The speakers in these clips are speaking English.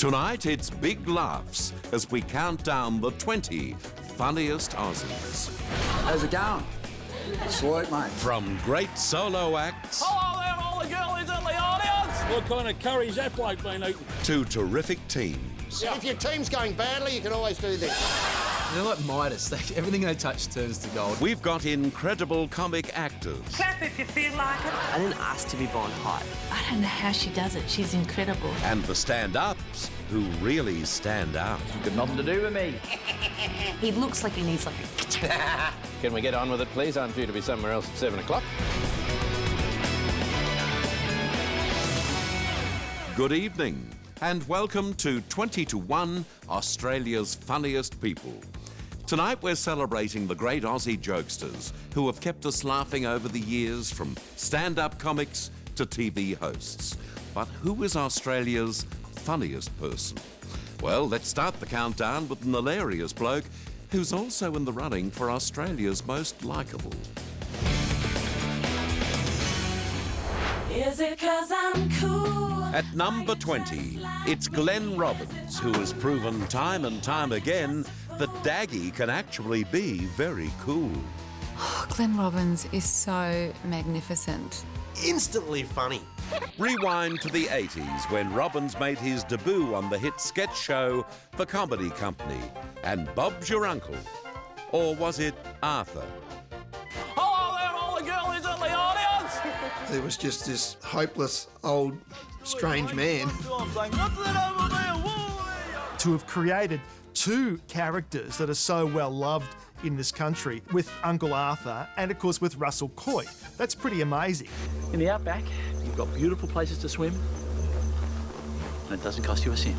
Tonight, it's big laughs as we count down the 20 funniest Aussies. How's it going? Sweet, mate. From great solo acts Hello there, all the girlies in the audience! What kind of curry's that bloke been eating? to terrific teams. If your team's going badly, you can always do this. They're like Midas. Everything they touch turns to gold. We've got incredible comic actors Clap if you feel like it. I didn't ask to be born hot. I don't know how she does it. She's incredible. and the stand-ups who really stand out. Got nothing to do with me. He looks like he needs like a... Can we get on with it, please? I'm due to be somewhere else at 7 o'clock. Good evening, and welcome to 20 to 1, Australia's funniest people. Tonight we're celebrating the great Aussie jokesters who have kept us laughing over the years, from stand-up comics to TV hosts. But who is Australia's funniest person? Well, let's start the countdown with an hilarious bloke who's also in the running for Australia's most likeable. Is it 'cause I'm cool? At number 20, it's Glenn Robbins, who has proven time and time again that Daggy can actually be very cool. Glenn Robbins is so magnificent. Instantly funny. Rewind to the 80s when Robbins made his debut on the hit sketch show The Comedy Company and Bob's Your Uncle. Or was it Arthur? Hello there, all the girlies in the audience! There was just this hopeless, old, strange man. To have created two characters that are so well loved in this country, with Uncle Arthur and, of course, with Russell Coight. That's pretty amazing. In the outback, you've got beautiful places to swim, and it doesn't cost you a cent.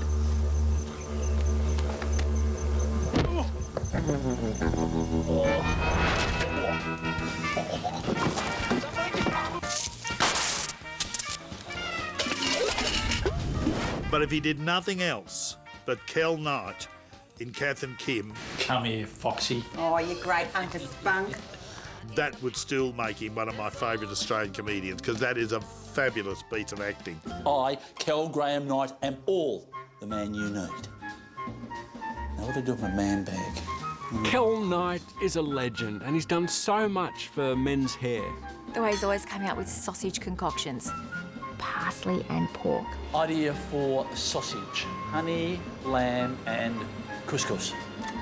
But if he did nothing else but Kel Knight in Kath and Kim, Come here, Foxy. Oh, you great Uncle Spunk. that would still make him one of my favourite Australian comedians, because that is a fabulous piece of acting. I, Kel Graham Knight, am all the man you need. Now what do I do with my man bag? Kel Knight is a legend, and he's done so much for men's hair. The way he's always coming out with sausage concoctions. Parsley and pork. Idea for sausage. Honey, lamb and couscous.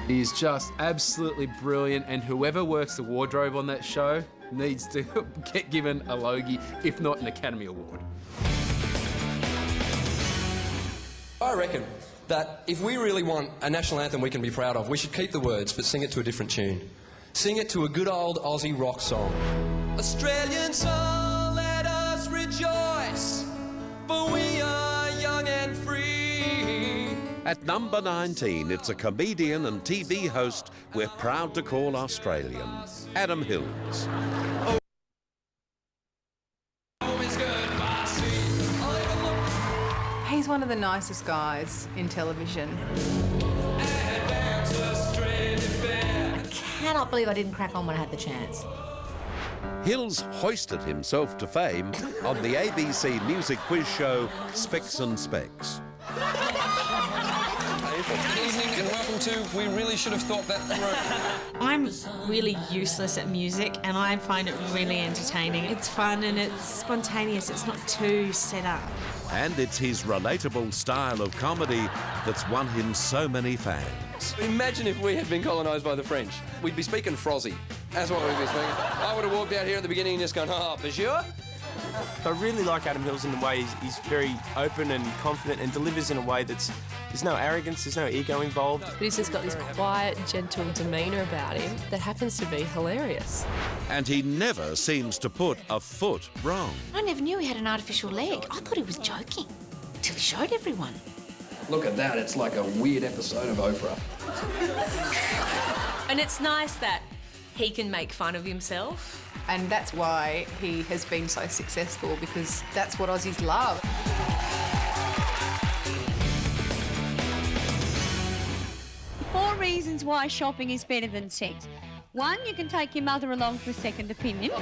He's just absolutely brilliant, and whoever works the wardrobe on that show needs to get given a Logie, if not an Academy Award. I reckon that if we really want a national anthem we can be proud of, we should keep the words but sing it to a different tune. Sing it to a good old Aussie rock song. Australian song, let us rejoice, for we are young and free. At number 19, it's a comedian and TV host we're proud to call Australian, Adam Hills. He's one of the nicest guys in television. Cannot believe I didn't crack on when I had the chance. Hills hoisted himself to fame on the ABC music quiz show Specs and Specs. Good evening and welcome to We Really Should Have Thought That Through. I'm really useless at music, and I find it really entertaining. It's fun and it's spontaneous. It's not too set up. And it's his relatable style of comedy that's won him so many fans. Imagine if we had been colonised by the French. We'd be speaking Frozzy. That's what we'd be speaking. I would have walked out here at the beginning and just gone, oh, bonjour. I really like Adam Hills in the way he's very open and confident and delivers in a way there's no arrogance, there's no ego involved. But he's just got this quiet, gentle demeanour about him that happens to be hilarious. And he never seems to put a foot wrong. I never knew he had an artificial leg. I thought he was joking until he showed everyone. Look at that, it's like a weird episode of Oprah. And it's nice that he can make fun of himself. And that's why he has been so successful, because that's what Aussies love. Four reasons why shopping is better than sex. 1, you can take your mother along for a second opinion. 2,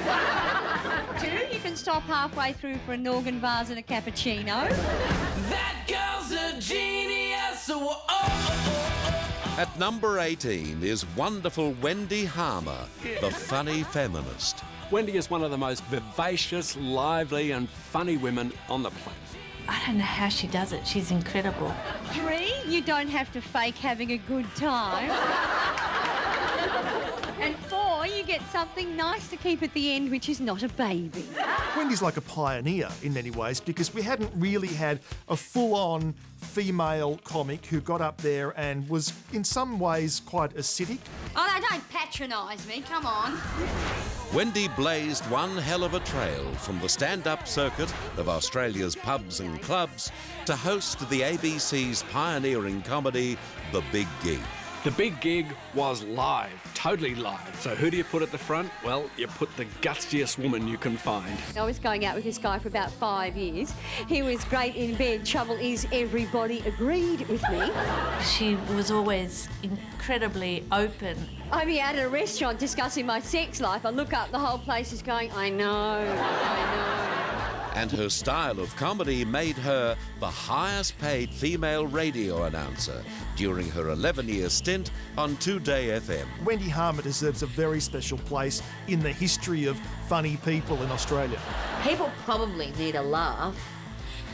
you can stop halfway through for an organ vase and a cappuccino. That girl's a genius! At number 18 is wonderful Wendy Harmer, the funny feminist. Wendy is one of the most vivacious, lively and funny women on the planet. I don't know how she does it. She's incredible. 3, you don't have to fake having a good time. And 4, you get something nice to keep at the end, which is not a baby. Wendy's like a pioneer in many ways because we hadn't really had a full-on female comic who got up there and was in some ways quite acidic. Oh, no, don't patronise me, come on. Wendy blazed one hell of a trail from the stand-up circuit of Australia's pubs and clubs to host the ABC's pioneering comedy, The Big Gig. The Big Gig was live, totally live. So who do you put at the front? Well, you put the gutsiest woman you can find. I was going out with this guy for about 5 years. He was great in bed. Trouble is, everybody agreed with me. She was always incredibly open. I'd be out at a restaurant discussing my sex life. I look up, the whole place is going, I know. And her style of comedy made her the highest paid female radio announcer during her 11-year stint on 2Day FM. Wendy Harmer deserves a very special place in the history of funny people in Australia. People probably need a laugh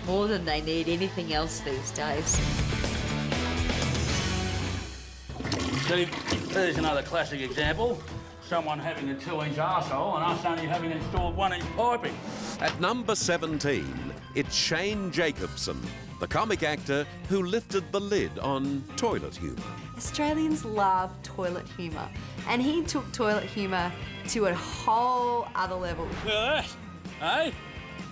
more than they need anything else these days. Steve, there's another classic example. Someone having a 2-inch arsehole and us only having installed 1-inch piping. At number 17, it's Shane Jacobson, the comic actor who lifted the lid on toilet humour. Australians love toilet humour, and he took toilet humour to a whole other level. Look at that, eh?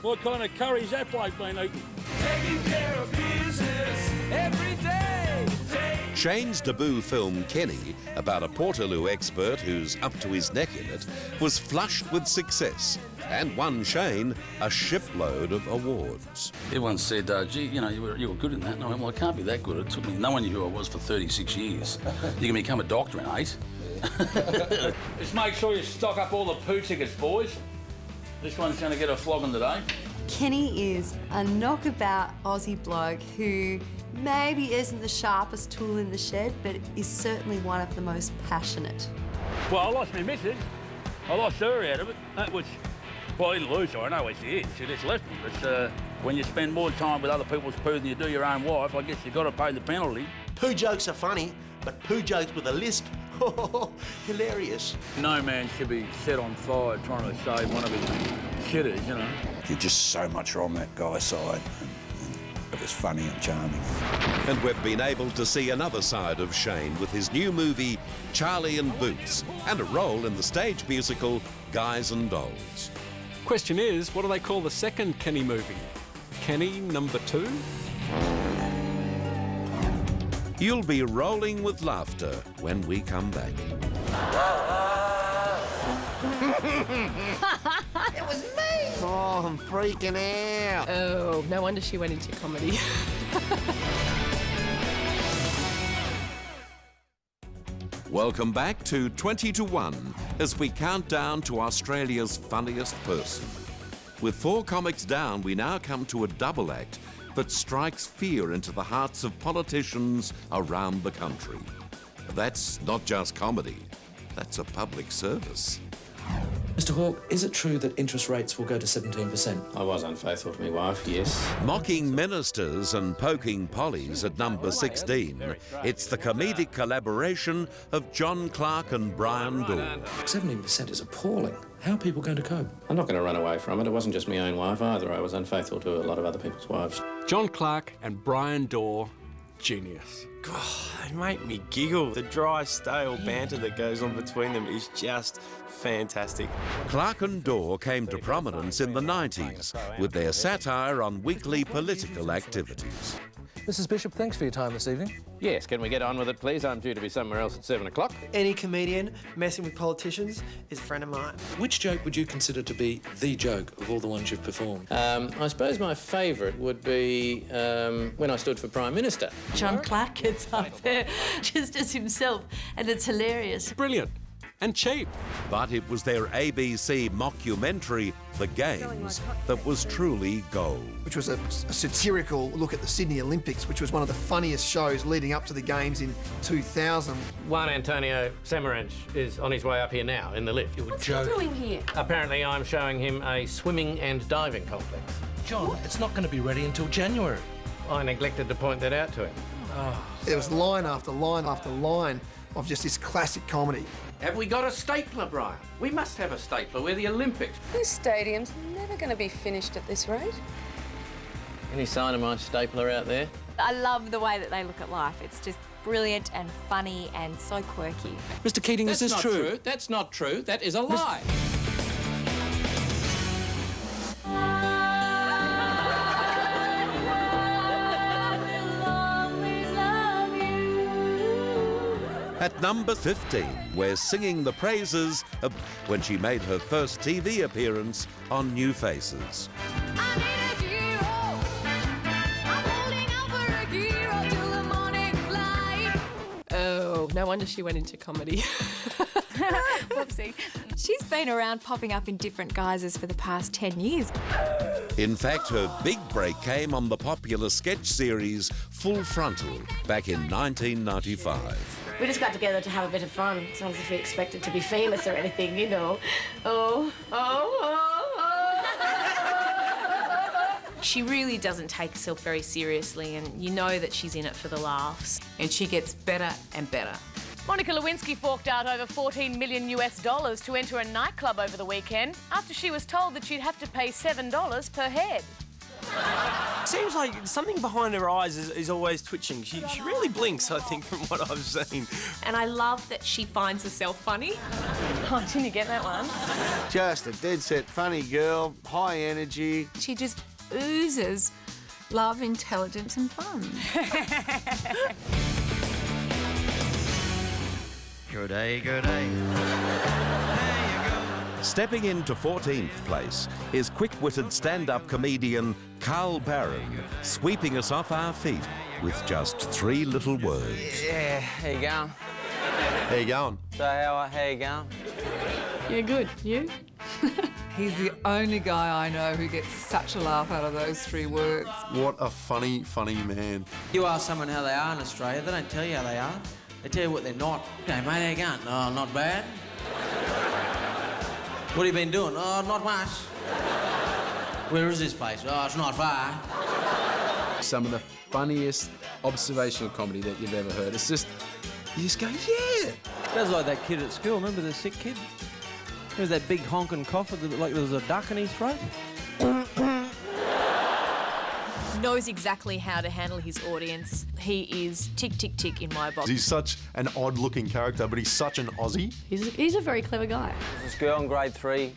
What kind of curry's that bloke been eating? Taking care of business every day. Shane's debut film, Kenny, about a Portaloo expert who's up to his neck in it, was flushed with success and won Shane a shipload of awards. Everyone said, gee, you know, you were good in that. And I went, well, I can't be that good. It took me, no one knew who I was for 36 years. You can become a doctor in 8. Just make sure you stock up all the poo tickets, boys. This one's going to get a flogging today. Kenny is a knockabout Aussie bloke who maybe isn't the sharpest tool in the shed, but is certainly one of the most passionate. Well, I lost my missus. I lost her out of it. That was, well, I didn't lose her. I know where she is. She just left me. But when you spend more time with other people's poo than you do your own wife, I guess you've got to pay the penalty. Poo jokes are funny, but poo jokes with a lisp, hilarious. No man should be set on fire trying to save one of his shitters, you know. You're just so much on that guy's side. It was funny and charming. And we've been able to see another side of Shane with his new movie, Charlie and Boots, and a role in the stage musical, Guys and Dolls. Question is, what do they call the second Kenny movie? Kenny number 2? You'll be rolling with laughter when we come back. It was me! Oh, I'm freaking out. Oh, no wonder she went into comedy. Welcome back to 20 to 1 as we count down to Australia's funniest person. With 4 comics down, we now come to a double act that strikes fear into the hearts of politicians around the country. That's not just comedy, that's a public service. Mr. Hawke, is it true that interest rates will go to 17%? I was unfaithful to my wife, yes. Mocking ministers and poking pollies at number 16, it's the comedic collaboration of John Clark and Brian Daw. 17% is appalling. How are people going to cope? I'm not going to run away from it. It wasn't just my own wife either. I was unfaithful to a lot of other people's wives. John Clark and Brian Daw, genius. God, they make me giggle. The dry, stale banter that goes on between them is just fantastic. Clark and Daw came to prominence in the 90s with their satire on weekly political activities. Mrs. Bishop, thanks for your time this evening. Yes, can we get on with it, please? I'm due to be somewhere else at 7 o'clock. Any comedian messing with politicians is a friend of mine. Which joke would you consider to be the joke of all the ones you've performed? I suppose my favourite would be when I stood for Prime Minister. John Clark gets up there just as himself, and it's hilarious. Brilliant. and cheap. But it was their ABC mockumentary, The Games, that was truly gold. Which was a satirical look at the Sydney Olympics, which was one of the funniest shows leading up to the Games in 2000. Juan Antonio Samaranch is on his way up here now in the lift. What's he doing here? Apparently I'm showing him a swimming and diving complex. John, it's not going to be ready until January. I neglected to point that out to him. There was line after line after line of just this classic comedy. Have we got a stapler, Brian? We must have a stapler. We're the Olympics. This stadium's never going to be finished at this rate. Any sign of my stapler out there? I love the way that they look at life. It's just brilliant and funny and so quirky. Mr. Keating, is this true? That's not true. That is a lie. At number 15, we're singing the praises of when she made her first TV appearance on New Faces. Oh, no wonder she went into comedy. Whoopsie. She's been around popping up in different guises for the past 10 years. In fact, her big break came on the popular sketch series Full Frontal back in 1995. We just got together to have a bit of fun. It's not as if we expected to be famous or anything, you know. Oh. She really doesn't take herself very seriously, and you know that she's in it for the laughs. And she gets better and better. Monica Lewinsky forked out over $14 million to enter a nightclub over the weekend after she was told that she'd have to pay $7 per head. Seems like something behind her eyes is always twitching. She really blinks, I think, from what I've seen. And I love that she finds herself funny. Oh, didn't you get that one? Just a dead-set funny girl, high energy. She just oozes love, intelligence and fun. Good day, good day. Stepping into 14th place is quick-witted stand-up comedian Carl Barron, sweeping us off our feet with just 3 little words. Yeah, how you going? How you going? So how you going? Yeah, good. You? He's the only guy I know who gets such a laugh out of those 3 words. What a funny, funny man. You ask someone how they are in Australia, they don't tell you how they are. They tell you what they're not. Hey, mate, how you going? Oh, not bad. What have you been doing? Oh, not much. Where is this place? Oh, it's not far. Some of the funniest observational comedy that you've ever heard. It's just, you just go, yeah. Sounds like that kid at school. Remember the sick kid? There's that big honking cough like there was a duck in his throat. Knows exactly how to handle his audience. He is tick, tick, tick in my box. He's such an odd-looking character, but he's such an Aussie. He's a very clever guy. This girl in grade 3,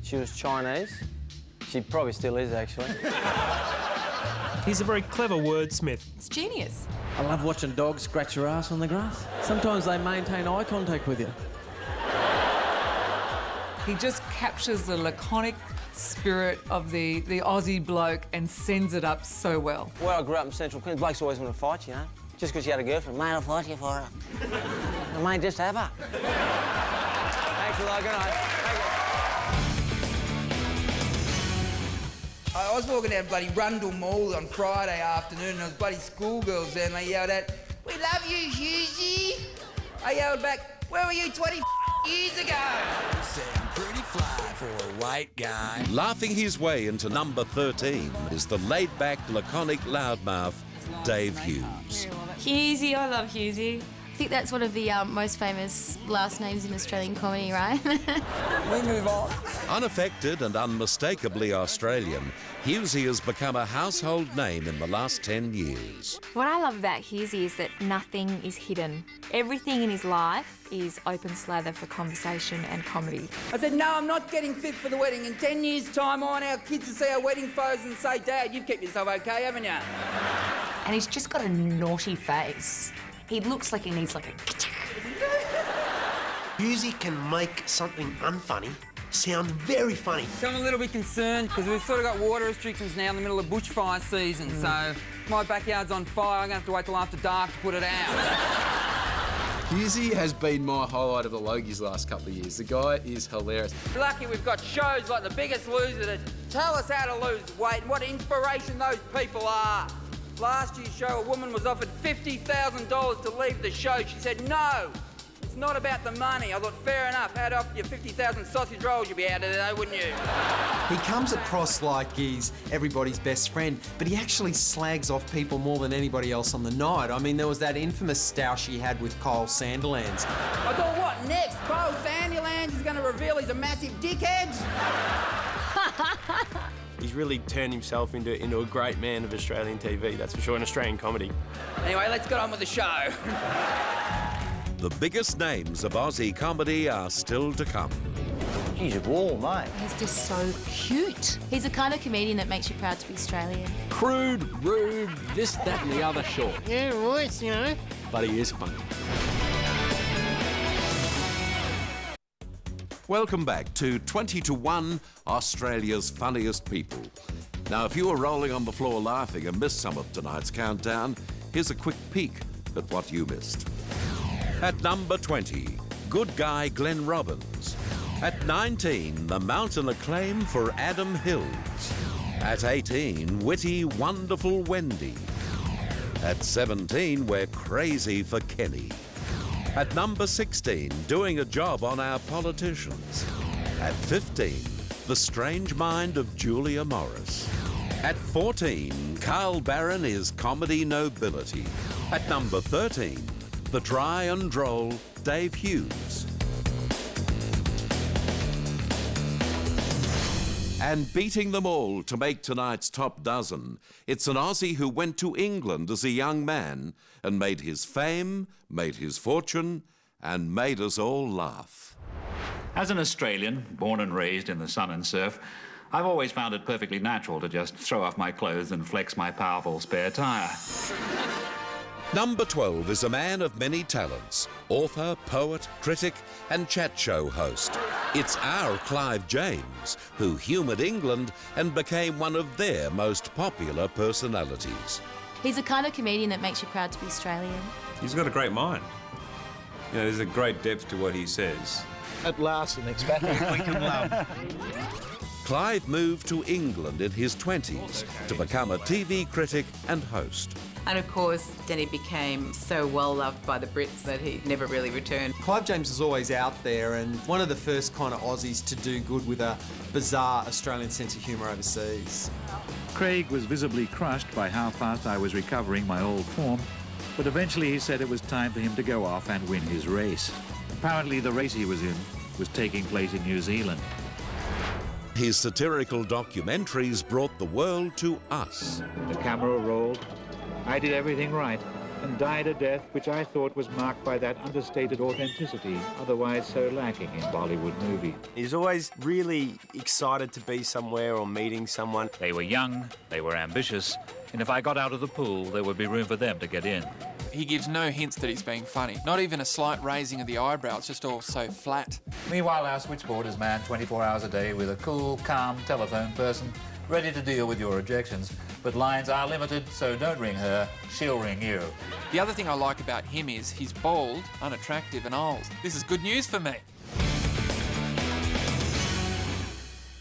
she was Chinese. She probably still is, actually. He's a very clever wordsmith. It's genius. I love watching dogs scratch your ass on the grass. Sometimes they maintain eye contact with you. He just captures the laconic spirit of the Aussie bloke and sends it up so well. Where I grew up in Central Queensland, blokes always want to fight, you know. Just because you had a girlfriend. Mate, I'll fight you for her. Well, mate, just have her. Thanks a lot, good night. I was walking down bloody Rundle Mall on Friday afternoon and there was bloody schoolgirls there and they yelled out, "We love you, Hughesy." I yelled back, "Where were you 20 years ago?" Pretty fly for a white guy. Laughing his way into number 13 is the laid-back, laconic loudmouth, Dave Hughes. Hughesy, I love Hughesy. I think that's one of the most famous last names in Australian comedy, right? We move on. Unaffected and unmistakably Australian, Hughesy has become a household name in the last 10 years. What I love about Hughesy is that nothing is hidden. Everything in his life is open slather for conversation and comedy. I said, "No, I'm not getting fit for the wedding. In 10 years' time, I want our kids to see our wedding photos and say, Dad, you've kept yourself okay, haven't you?" And he's just got a naughty face. He looks like he needs like a... Hughesy can make something unfunny sound very funny. So I'm a little bit concerned because we've sort of got water restrictions now in the middle of bushfire season, so my backyard's on fire. I'm going to have to wait till after dark to put it out. Hughesy has been my highlight of the Logies last couple of years. The guy is hilarious. Lucky we've got shows like The Biggest Loser to tell us how to lose weight and what inspiration those people are. Last year's show, a woman was offered $50,000 to leave the show. She said, no, it's not about the money. I thought, fair enough. I'd offer you 50,000 sausage rolls, you'd be out of there, wouldn't you? He comes across like he's everybody's best friend, but he actually slags off people more than anybody else on the night. I mean, there was that infamous stoush he had with Kyle Sandilands. I thought, what next? Kyle Sandilands is going to reveal he's a massive dickhead? He's really turned himself into a great man of Australian TV, that's for sure, in Australian comedy. Anyway, let's get on with the show. The biggest names of Aussie comedy are still to come. He's a wall, mate. He's just so cute. He's the kind of comedian that makes you proud to be Australian. Crude, rude, this, that and the other short. Yeah, right, you know. But he is funny. Welcome back to 20 to 1, Australia's funniest people. Now, if you were rolling on the floor laughing and missed some of tonight's countdown, here's a quick peek at what you missed. At number 20, good guy Glenn Robbins. At 19, the mountain acclaim for Adam Hills. At 18, witty, wonderful Wendy. At 17, we're crazy for Kenny. At number 16, doing a job on our politicians. At 15, the strange mind of Julia Morris. At 14, Carl Barron is comedy nobility. At number 13, the dry and droll Dave Hughes. And beating them all to make tonight's top dozen, it's an Aussie who went to England as a young man and made his fame, made his fortune, and made us all laugh. As an Australian, born and raised in the sun and surf, I've always found it perfectly natural to just throw off my clothes and flex my powerful spare tyre. Number 12 is a man of many talents, author, poet, critic, and chat show host. It's our Clive James, who humoured England and became one of their most popular personalities. He's the kind of comedian that makes you proud to be Australian. He's got a great mind. You know, there's a great depth to what he says. At last, an expatriate we can love. Clive moved to England in his 20s to become a TV critic and host. And of course, Denny became so well loved by the Brits that he never really returned. Clive James was always out there and one of the first kind of Aussies to do good with a bizarre Australian sense of humour overseas. Craig was visibly crushed by how fast I was recovering my old form, but eventually he said it was time for him to go off and win his race. Apparently the race he was in was taking place in New Zealand. His satirical documentaries brought the world to us. The camera rolled. I did everything right and died a death which I thought was marked by that understated authenticity otherwise so lacking in Bollywood movies. He's always really excited to be somewhere or meeting someone. They were young, they were ambitious, and if I got out of the pool, there would be room for them to get in. He gives no hints that he's being funny. Not even a slight raising of the eyebrow, it's just all so flat. Meanwhile, our switchboard is manned 24 hours a day with a cool, calm telephone person ready to deal with your objections. But lines are limited, so don't ring her, she'll ring you. The other thing I like about him is he's bald, unattractive and old. This is good news for me.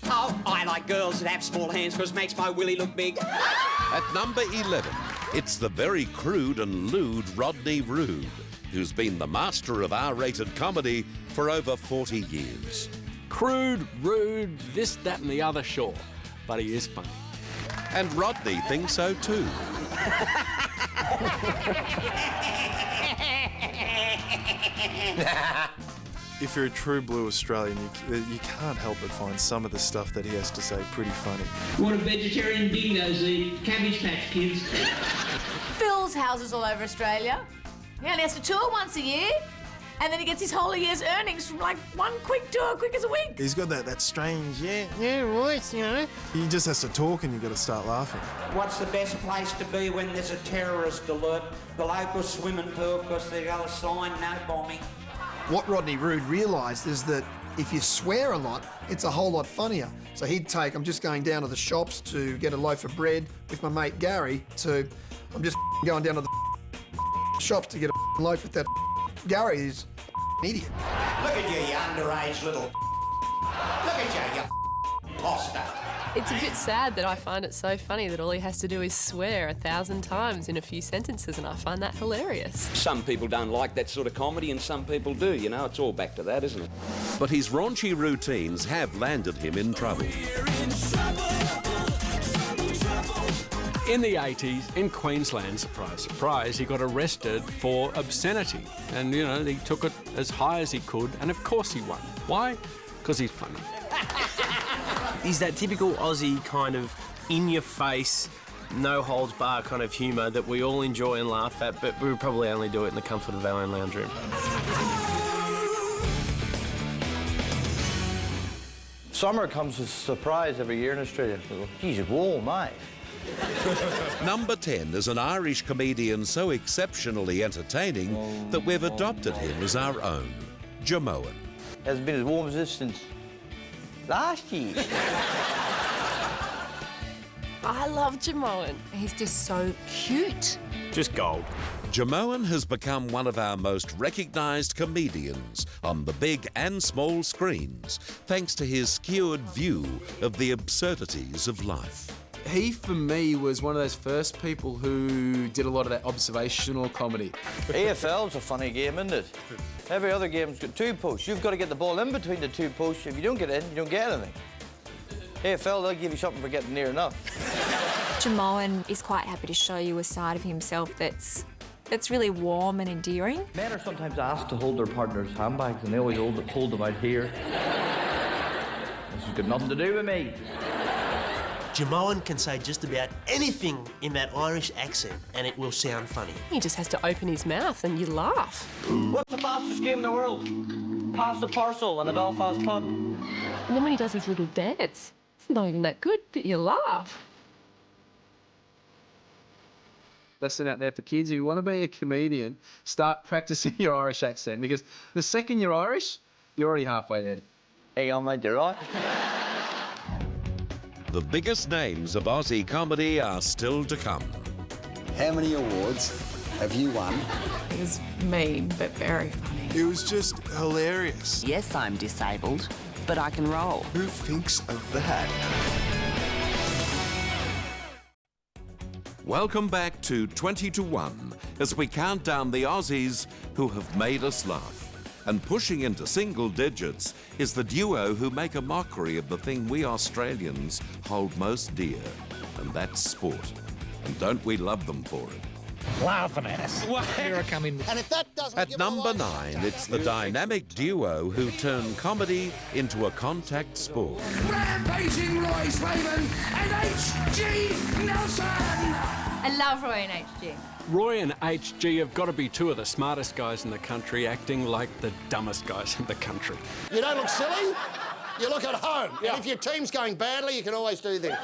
Oh, I like girls that have small hands because it makes my willy look big. At number 11, it's the very crude and lewd Rodney Rude, who's been the master of R-rated comedy for over 40 years. Crude, rude, this, that and the other, sure. But he is funny. And Rodney thinks so too. If you're a true blue Australian, you can't help but find some of the stuff that he has to say pretty funny. What a vegetarian dingoes eat, Cabbage Patch Kids. Phil's houses all over Australia. He only has to tour once a year. And then he gets his whole year's earnings from like one quick tour, quick as a wink. He's got that strange, yeah, right, you know. He just has to talk and you've got to start laughing. What's the best place to be when there's a terrorist alert? The local swimming pool because they got a sign, no bombing. What Rodney Rude realised is that if you swear a lot, it's a whole lot funnier. So he'd take, I'm just going down to the shops to get a loaf of bread with my mate Gary, to I'm just going down to the shops to get a loaf with that Gary is an idiot. Look at you, you underage little. Look at you poster. It's a bit sad that I find it so funny that all he has to do is swear 1,000 times in a few sentences, and I find that hilarious. Some people don't like that sort of comedy and some people do, you know. It's all back to that, isn't it? But his raunchy routines have landed him in trouble. In the 80s, in Queensland, surprise, surprise, he got arrested for obscenity. And, you know, he took it as high as he could, and of course he won. Why? Because he's funny. He's that typical Aussie kind of in-your-face, no-holds-bar kind of humour that we all enjoy and laugh at, but we would probably only do it in the comfort of our own lounge room. Summer comes as a surprise every year in Australia. Geez, it's warm, eh? Number 10 is an Irish comedian so exceptionally entertaining that we've adopted him as our own, Jamoan. Hasn't been as warm as this since last year. I love Jamoan. He's just so cute. Just gold. Jamoan has become one of our most recognised comedians on the big and small screens, thanks to his skewered view of the absurdities of life. He, for me, was one of those first people who did a lot of that observational comedy. AFL's a funny game, isn't it? Every other game's got 2 posts. You've got to get the ball in between the 2 posts. If you don't get in, you don't get anything. AFL, they'll give you something for getting near enough. Jamoan is quite happy to show you a side of himself that's really warm and endearing. Men are sometimes asked to hold their partner's handbags and they always hold them out here. This has got nothing to do with me. Jamoan can say just about anything in that Irish accent and it will sound funny. He just has to open his mouth and you laugh. What's the fastest game in the world? Pass the parcel and the Belfast pub. And then when he does his little dance, it's not even that good, but you laugh. Lesson out there for kids. If you want to be a comedian, start practicing your Irish accent, because the second you're Irish, you're already halfway there. Hey, on, mate, you're right. The biggest names of Aussie comedy are still to come. How many awards have you won? It was mean, but very funny. It was just hilarious. Yes, I'm disabled, but I can roll. Who thinks of that? Welcome back to 20 to 1 as we count down the Aussies who have made us laugh. And pushing into single digits is the duo who make a mockery of the thing we Australians hold most dear, and that's sport. And don't we love them for it? Laughing at us. Here I come in. And if that doesn't At number 9, it's the dynamic duo who turn comedy into a contact sport. Rampaging Roy Slavin and H.G. Nelson! I love Roy and H.G. Roy and HG have got to be 2 of the smartest guys in the country, acting like the dumbest guys in the country. You don't look silly, you look at home. Yeah. And if your team's going badly, you can always do this.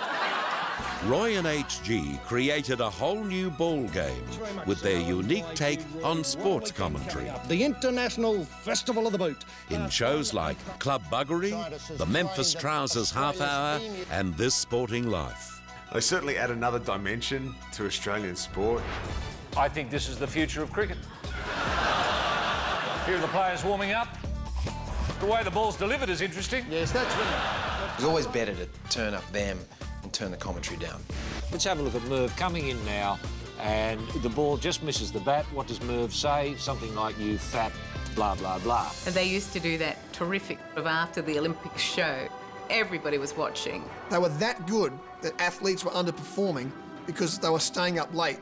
Roy and HG created a whole new ball game with their unique take on sports commentary. The International Festival of the Boot. In shows like Club Buggery, the Memphis Trousers Half Hour, and This Sporting Life. They certainly add another dimension to Australian sport. I think this is the future of cricket. Here are the players warming up. The way the ball's delivered is interesting. Yes, that's right. It's always better to turn up them and turn the commentary down. Let's have a look at Merv coming in now, and the ball just misses the bat. What does Merv say? Something like, you fat, blah, blah, blah. And they used to do that terrific of after the Olympics show. Everybody was watching. They were that good that athletes were underperforming because they were staying up late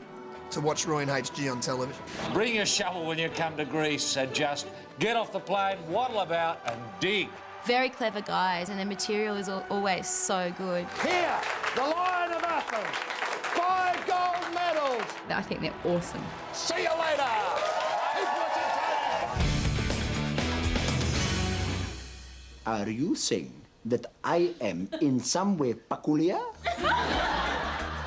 to watch Roy and HG on television. Bring your shovel when you come to Greece and just get off the plane, waddle about and dig. Very clever guys, and their material is always so good. Here, the Lion of Athens, 5 gold medals. I think they're awesome. See you later. Are you saying that I am in some way peculiar?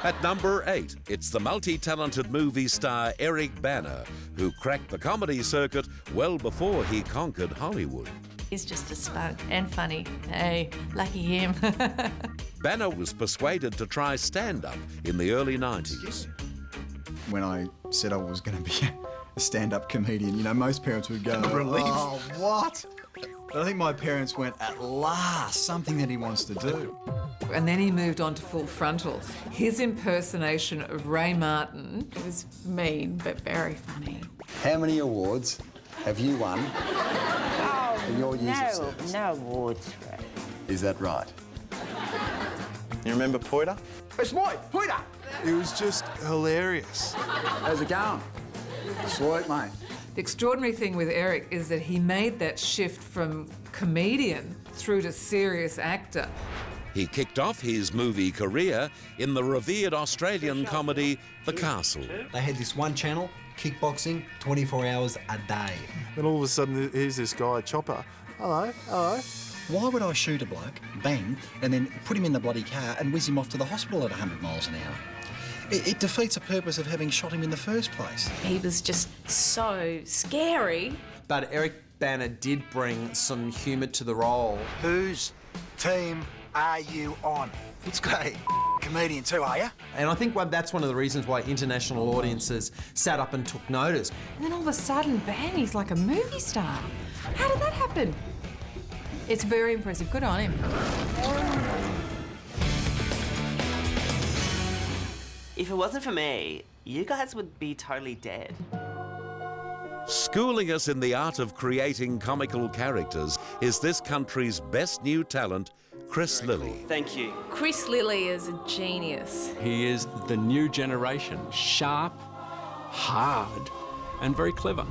At number 8, it's the multi-talented movie star Eric Bana, who cracked the comedy circuit well before he conquered Hollywood. He's just a spunk and funny. Hey, lucky him. Bana was persuaded to try stand-up in the early 90s. When I said I was going to be a stand-up comedian. You know, most parents would go, Relief. "Oh, what?" But I think my parents went, "At last, something that he wants to do." And then he moved on to Full Frontal. His impersonation of Ray Martin. It was mean, but very funny. How many awards have you won for your years of service? No awards, Ray. Is that right? You remember Poiter? It's my Peter. It was just hilarious. How's it going? Sweet, mate. The extraordinary thing with Eric is that he made that shift from comedian through to serious actor. He kicked off his movie career in the revered Australian comedy The Castle. They had this one channel, kickboxing, 24 hours a day. Then all of a sudden, here's this guy, Chopper. Hello, hello. Why would I shoot a bloke, bang, and then put him in the bloody car and whiz him off to the hospital at 100 miles an hour? It defeats the purpose of having shot him in the first place. He was just so scary. But Eric Bana did bring some humour to the role. Whose team are you on? Footscray, comedian too, are you? And I think that's one of the reasons why international audiences sat up and took notice. And then all of a sudden, bang, he's like a movie star. How did that happen? It's very impressive. Good on him. If it wasn't for me, you guys would be totally dead. Schooling us in the art of creating comical characters is this country's best new talent, Chris Lilly. Thank you. Chris Lilly is a genius. He is the new generation, sharp, hard, and very clever.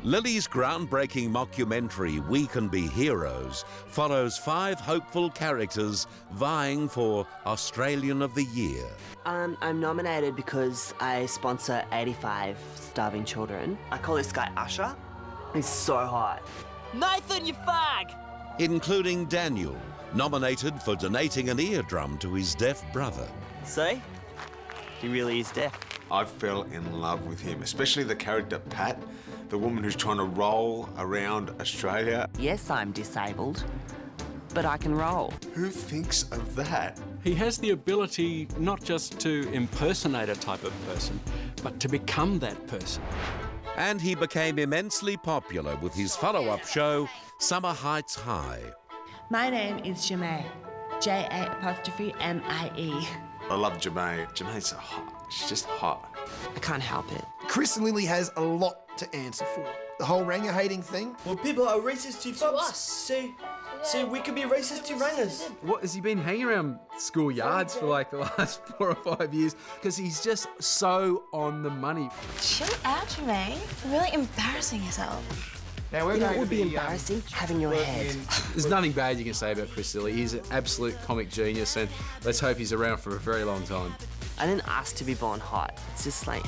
Lilly's groundbreaking mockumentary, We Can Be Heroes, follows 5 hopeful characters vying for Australian of the Year. I'm nominated because I sponsor 85 starving children. I call this guy Usher. He's so hot. Nathan, you fag! Including Daniel, nominated for donating an eardrum to his deaf brother. See? He really is deaf. I fell in love with him, especially the character Pat, the woman who's trying to roll around Australia. Yes, I'm disabled, but I can roll. Who thinks of that? He has the ability not just to impersonate a type of person, but to become that person. And he became immensely popular with his follow-up show, Summer Heights High. My name is Jemay. J-A''MIE. I love Jemay. Jemay's so hot. She's just hot. I can't help it. Chris Lilly has a lot to answer for. The whole Ranger hating thing. Well, people are racist to us. So we could be racist to Rangers. What, has he been hanging around school yards for like the last 4 or 5 years? Because he's just so on the money. Chill out, Jemay. You're really embarrassing yourself. Now we're going to be embarrassing having your head. There's nothing bad you can say about Chris Lilly. He's an absolute comic genius, and let's hope he's around for a very long time. I didn't ask to be born hot. It's just like...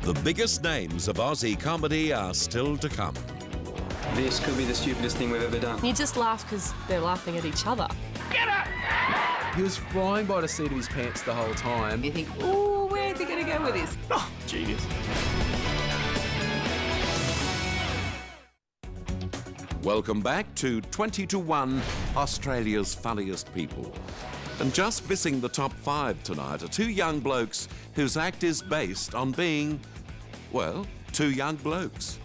The biggest names of Aussie comedy are still to come. This could be the stupidest thing we've ever done. You just laugh because they're laughing at each other. He was flying by the seat of his pants the whole time. You think, ooh, where's he going to go with this? Oh, genius. Welcome back to 20 to 1, Australia's funniest people. And just missing the top 5 tonight are 2 young blokes whose act is based on being, well, 2 young blokes.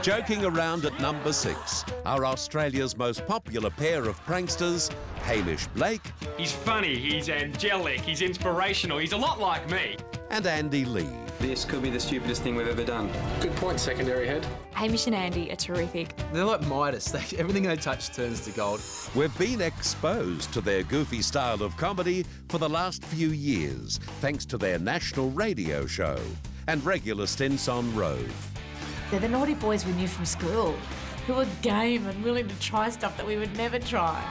Joking around at number 6 are Australia's most popular pair of pranksters, Hamish Blake. He's funny, he's angelic, he's inspirational, he's a lot like me. And Andy Lee. This could be the stupidest thing we've ever done. Good point, secondary head. Hamish and Andy are terrific. They're like Midas. Everything they touch turns to gold. We've been exposed to their goofy style of comedy for the last few years, thanks to their national radio show and regular stints on Rove. They're the naughty boys we knew from school, who were game and willing to try stuff that we would never try.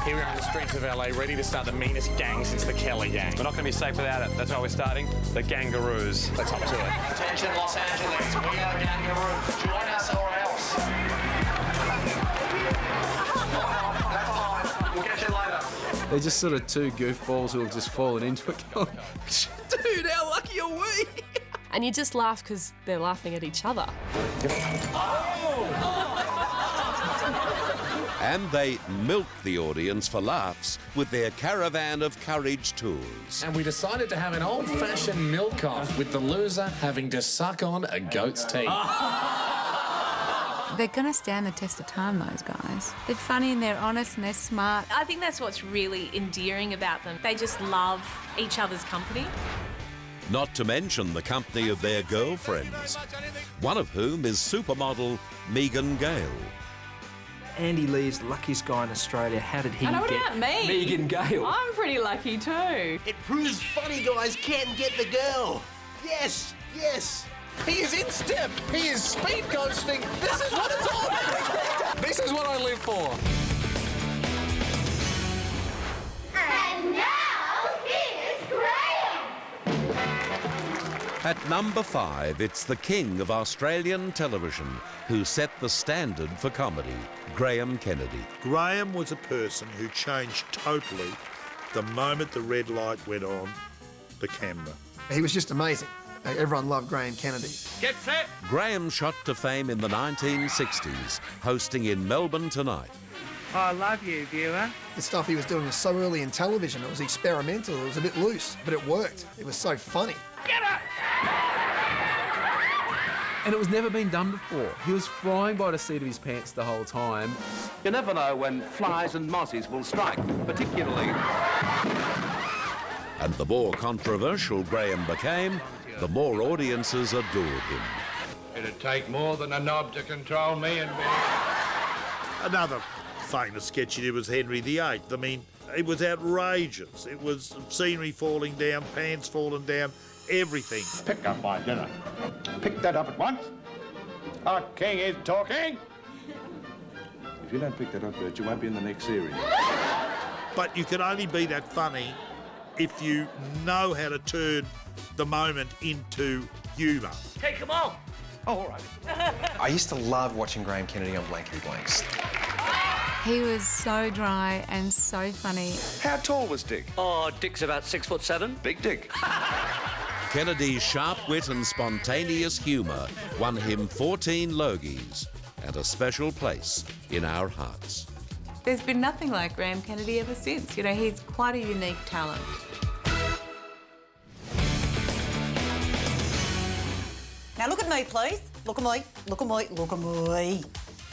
Here we are on the streets of LA, ready to start the meanest gang since the Kelly gang. We're not going to be safe without it. That's why we're starting the Gangaroos. Let's hop to it. Attention, Los Angeles. We are Gangaroos. Join us or else. That's fine. We'll get you later. They're just sort of 2 goofballs who have just fallen into it going, dude, how lucky are we? And you just laugh because they're laughing at each other. And they milk the audience for laughs with their Caravan of Courage tours. And we decided to have an old-fashioned milk-off with the loser having to suck on a goat's teeth. They're going to stand the test of time, those guys. They're funny and they're honest and they're smart. I think that's what's really endearing about them. They just love each other's company. Not to mention the company of their girlfriends, one of whom is supermodel Megan Gale. Andy Lee's the luckiest guy in Australia. How did he And what get about me? Megan Gale? I'm pretty lucky too. It proves funny guys can get the girl. Yes, yes. He is in step. He is speed ghosting. This is what it's all about. This is what I live for. And now, here's Graham. At number 5, it's the king of Australian television who set the standard for comedy, Graham Kennedy. Graham was a person who changed totally the moment the red light went on the camera. He was just amazing. Everyone loved Graham Kennedy. Get set! Graham shot to fame in the 1960s, hosting in Melbourne Tonight. I love you, viewer. The stuff he was doing was so early in television. It was experimental. It was a bit loose, but it worked. It was so funny. Get up! And it was never been done before. He was flying by the seat of his pants the whole time. You never know when flies and mozzies will strike, particularly. And the more controversial Graham became, the more audiences adored him. It'd take more than a knob to control me and me. Another famous sketch he did was Henry VIII. I mean, it was outrageous. It was scenery falling down, pants falling down, everything. Pick up my dinner. Pick that up at once. Our king is talking. If you don't pick that up, Bert, you won't be in the next series. But you can only be that funny if you know how to turn the moment into humour. Take him on. Oh, all right. I used to love watching Graham Kennedy on Blankety Blanks. He was so dry and so funny. How tall was Dick? Oh, Dick's about 6'7". Big Dick. Kennedy's sharp wit and spontaneous humour won him 14 Logies and a special place in our hearts. There's been nothing like Graham Kennedy ever since. You know, he's quite a unique talent. Now look at me, please. Look at me. Look at me. Look at me.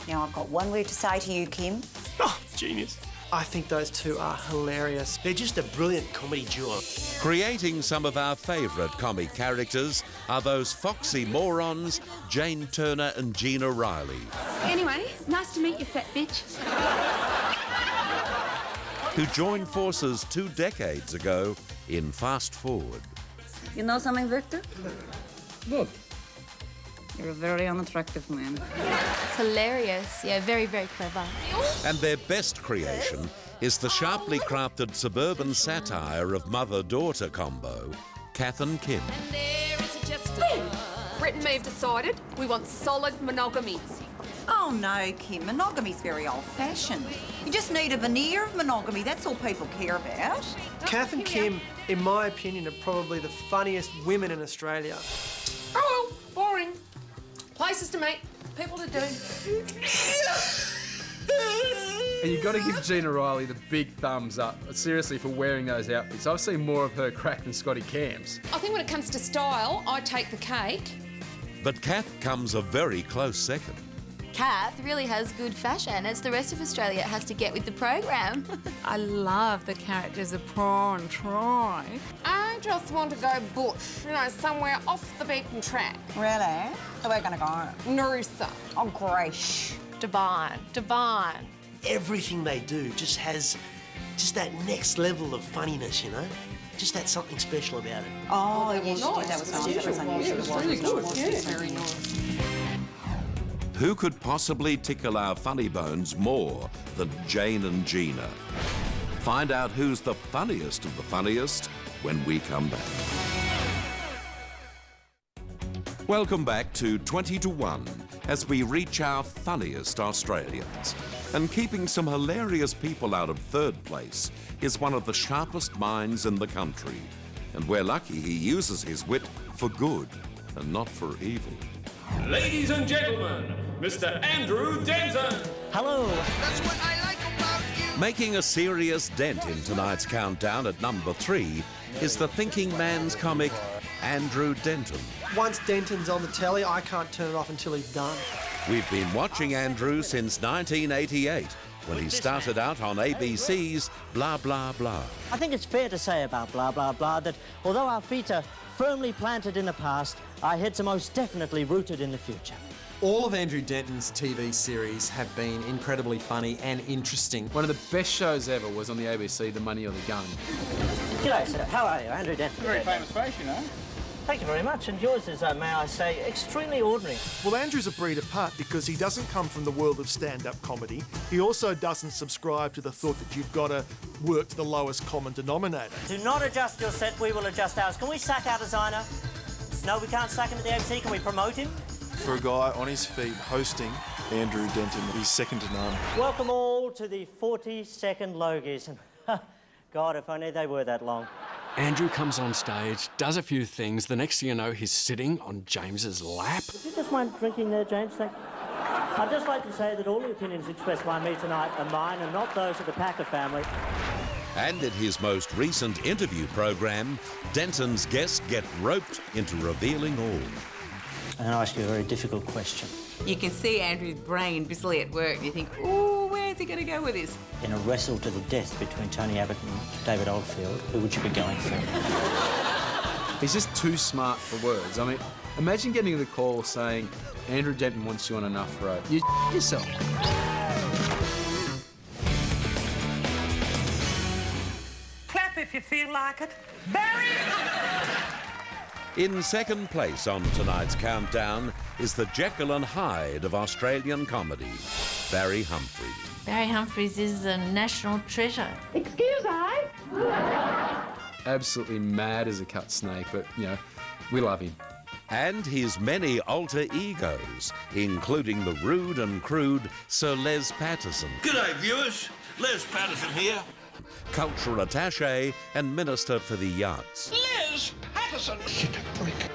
Now I've got one word to say to you, Kim. Oh, genius. I think those two are hilarious. They're just a brilliant comedy duo. Creating some of our favourite comic characters are those foxy morons, Jane Turner and Gina Riley. Anyway, nice to meet you, fat bitch. Who joined forces 2 decades ago in Fast Forward. You know something, Victor? What? You're a very unattractive man. It's hilarious. Yeah, very, very clever. And their best creation is the sharply crafted suburban satire of mother-daughter combo, Kath and Kim. Brett and me have decided we want solid monogamy. Oh no, Kim, monogamy's very old-fashioned. You just need a veneer of monogamy, that's all people care about. Kath and Kim, in my opinion, are probably the funniest women in Australia. Oh, well, boring. Places to meet, people to do. And you've got to give Gina Riley the big thumbs up, seriously, for wearing those outfits. I've seen more of her crack than Scotty Camps. I think when it comes to style, I take the cake. But Kath comes a very close second. Kath really has good fashion. It's the rest of Australia has to get with the program. I love the characters of Prawn and Troy. I just want to go bush, you know, somewhere off the beaten track. Really? So we're gonna go? Noosa. Oh, great. Devine. Everything they do just has just that next level of funniness, you know? Just that something special about it. Oh, yes, that was nice. That was unusual. It was really good, yeah. Very nice. Who could possibly tickle our funny bones more than Jane and Gina? Find out who's the funniest of the funniest when we come back. Welcome back to 20 to 1 as we reach our funniest Australians. And keeping some hilarious people out of third place is one of the sharpest minds in the country. And we're lucky he uses his wit for good and not for evil. Ladies and gentlemen, Mr. Andrew Denton. Hello. That's what I like. Making a serious dent in tonight's countdown at number 3 is the thinking man's comic, Andrew Denton. Once Denton's on the telly, I can't turn it off until he's done. We've been watching Andrew since 1988, when he started out on ABC's Blah Blah Blah. I think it's fair to say about Blah Blah Blah that although our feet are firmly planted in the past, our heads are most definitely rooted in the future. All of Andrew Denton's TV series have been incredibly funny and interesting. One of the best shows ever was on the ABC, The Money or the Gun. G'day, sir. How are you? Andrew Denton. Very famous face, you know. Thank you very much, and yours is, may I say, extremely ordinary. Well, Andrew's a breed apart because he doesn't come from the world of stand-up comedy. He also doesn't subscribe to the thought that you've got to work to the lowest common denominator. Do not adjust your set, we will adjust ours. Can we sack our designer? No, we can't sack him at the ABC. Can we promote him? For a guy on his feet hosting Andrew Denton, he's second to none. Welcome all to the 40-second Logies. God, if only they were that long. Andrew comes on stage, does a few things. The next thing you know, he's sitting on James's lap. Would you just mind drinking there, James? Thank you. I'd just like to say that all the opinions expressed by me tonight are mine and not those of the Packer family. And in his most recent interview program, Denton's guests get roped into revealing all. I'm going to ask you a very difficult question. You can see Andrew's brain busily at work. You think, ooh, where is he going to go with this? In a wrestle to the death between Tony Abbott and David Oldfield, who would you be going for? He's just too smart for words. I mean, imagine getting the call saying, Andrew Denton wants you on enough road. You yourself. Clap if you feel like it. Barry! In second place on tonight's countdown is the Jekyll and Hyde of Australian comedy, Barry Humphries. Barry Humphries is a national treasure. Excuse I? Absolutely mad as a cut snake, but, you know, we love him. And his many alter egos, including the rude and crude Sir Les Patterson. G'day, viewers. Les Patterson here. Cultural attaché and Minister for the Yachts. Les Patterson!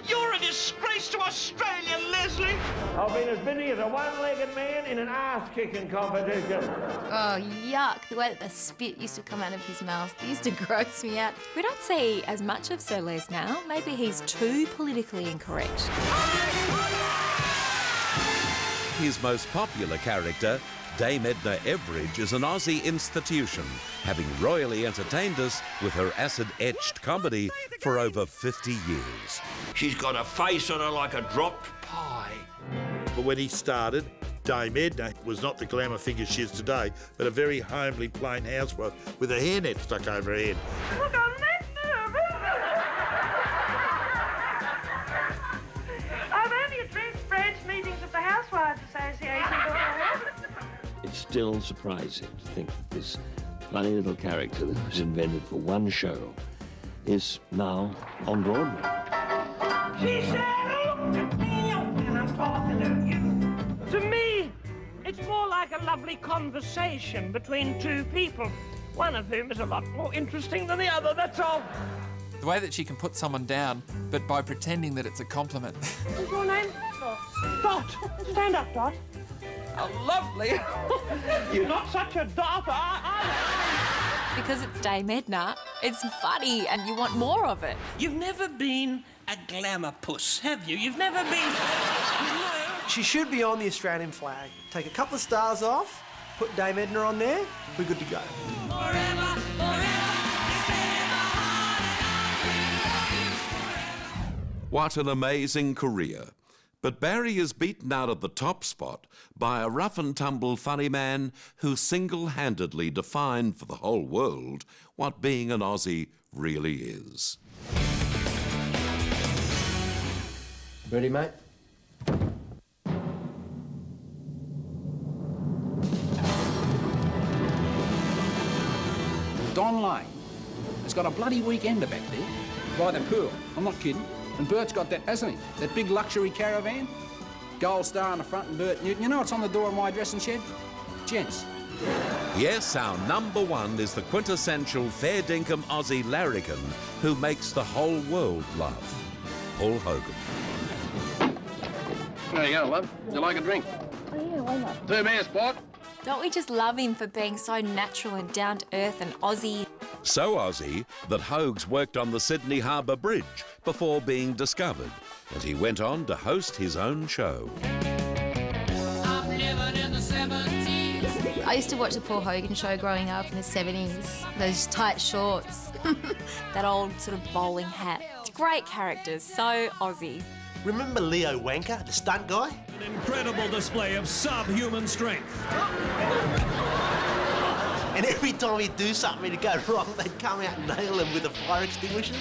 You're a disgrace to Australia, Leslie! I've been as busy as a one-legged man in an ass-kicking competition. Oh, yuck. The way that the spit used to come out of his mouth used to gross me out. We don't see as much of Sir Les now. Maybe he's too politically incorrect. His most popular character, Dame Edna Everage, is an Aussie institution, having royally entertained us with her acid-etched comedy for over 50 years. She's got a face on her like a dropped pie. But when he started, Dame Edna was not the glamour figure she is today, but a very homely, plain housewife with a hairnet stuck over her head. Look, I'm that nervous. I've only addressed branch meetings of the Housewives Association. It's still surprising to think that this funny little character that was invented for one show is now on Broadway. She said, look at me, and I'm talking to you. To me, it's more like a lovely conversation between two people, one of whom is a lot more interesting than the other, that's all. The way that she can put someone down, but by pretending that it's a compliment. What's your name? Dot. Stand up, Dot. Oh, lovely. You're not such a dot, are you? Because it's Dame Edna, it's funny and you want more of it. You've never been a glamour puss, have you? You've never been... No. She should be on the Australian flag. Take a couple of stars off, put Dame Edna on there, we're good to go. Forever, What an amazing career. But Barry is beaten out of the top spot by a rough-and-tumble funny man who single-handedly defined for the whole world what being an Aussie really is. Ready, mate? Don Lane has got a bloody weekender back there by the pool. I'm not kidding. And Bert's got that, hasn't he? That big luxury caravan. Gold star on the front and Bert Newton. You know what's on the door of my dressing shed? Gents. Yes, our number one is the quintessential fair dinkum Aussie larrikin who makes the whole world laugh. Paul Hogan. There you go, love. You like a drink? Oh, yeah, why not? 2 beers, sport. Don't we just love him for being so natural and down to earth and Aussie? So Aussie that Hoag's worked on the Sydney Harbour Bridge before being discovered, and he went on to host his own show. I used to watch the Paul Hogan show growing up in the 70s. Those tight shorts. That old sort of bowling hat. Great characters, so Aussie. Remember Leo Wanker, the stunt guy? An incredible display of subhuman strength. And every time he'd do something to go wrong, they'd come out and nail him with the fire extinguishers.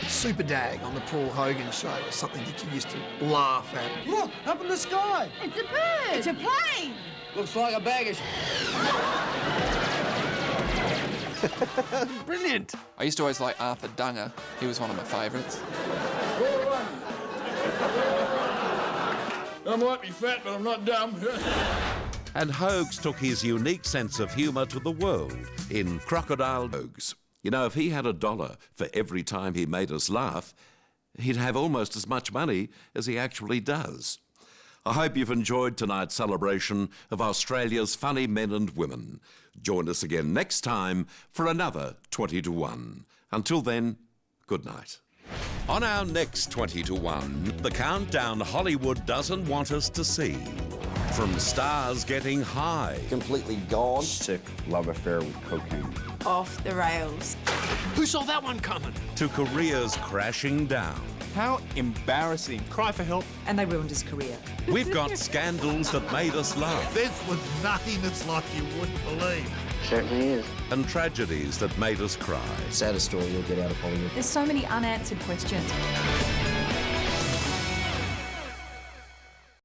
Super Dag on the Paul Hogan show was something that you used to laugh at. Look, up in the sky. It's a bird. It's a plane. Looks like a baggage. Brilliant. I used to always like Arthur Dunger. He was one of my favourites. I might be fat, but I'm not dumb. And Hoag's took his unique sense of humour to the world in Crocodile Hoag's. You know, if he had $1 for every time he made us laugh, he'd have almost as much money as he actually does. I hope you've enjoyed tonight's celebration of Australia's funny men and women. Join us again next time for another 20 to 1. Until then, good night. On our next 20 to 1, the countdown Hollywood doesn't want us to see. From stars getting high. Completely gone. Sick love affair with cocaine. Off the rails. Who saw that one coming? To careers crashing down. How embarrassing. Cry for help. And they ruined his career. We've got scandals that made us laugh. This was nothingness like you wouldn't believe. Certainly is. And tragedies that made us cry. Saddest story you'll get out of Hollywood. There's so many unanswered questions.